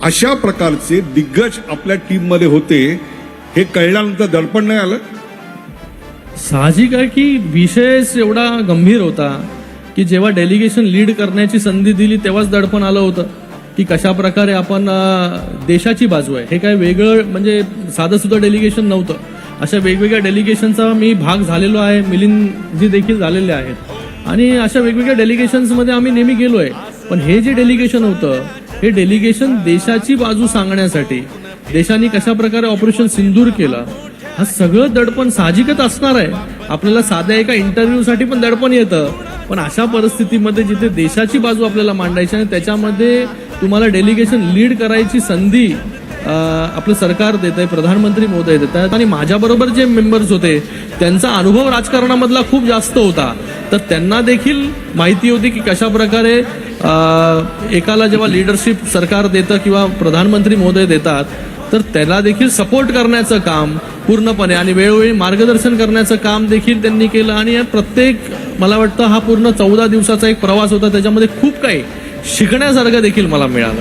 अशा प्रकारचे दिग्गज आपल्या टीम मध्ये होते हे कळल्यानंतर दडपण नाही आलं? साहजिक आहे की विषयच एवढा गंभीर होता की जेव्हा डेलिगेशन लीड करण्याची संधी दिली तेव्हाच दडपण आलं होतं की कशा प्रकारे आपण देशाची बाजू आहे. हे काय वेगळं म्हणजे साधं सुद्धा डेलिगेशन नव्हतं. अशा वेगवेगळ्या डेलिगेशनचा मी भाग झालेलो आहे, मिलिंदजी देखील झालेले आहेत आणि अशा वेगवेगळ्या डेलिगेशन्समध्ये आम्ही नेहमी गेलो आहे. पण हे जे डेलिगेशन होतं हे डेलिगेशन देशाची बाजू सांगण्यासाठी, देशाने कशा प्रकारे ऑपरेशन सिंदूर केलं, हा सगळं दडपण साहजिकच असणार आहे. आपल्याला साध्या एका इंटरव्ह्यूसाठी पण दडपण येतं, पण अशा परिस्थितीमध्ये जिथे देशाची बाजू आपल्याला मांडायची आणि त्याच्यामध्ये तुम्हाला डेलिगेशन लीड करायची संधी आपलं सरकार देत आहे, प्रधानमंत्री महोदय देत आहेत आणि माझ्याबरोबर जे मेंबर्स होते त्यांचा अनुभव राजकारणामधला खूप जास्त होता. तर त्यांना देखील माहिती होती की कशा प्रकारे एकाला जेव्हा लीडरशिप सरकार देतं किंवा प्रधानमंत्री महोदय देतात तर त्याला देखील सपोर्ट करण्याचं काम पूर्णपणे आणि वेळोवेळी मार्गदर्शन करण्याचं काम देखील त्यांनी केलं. आणि प्रत्येक मला वाटतं हा पूर्ण 14 दिवसाचा एक प्रवास होता, त्याच्यामध्ये खूप काही शिकण्यासारखं देखील मला मिळालं.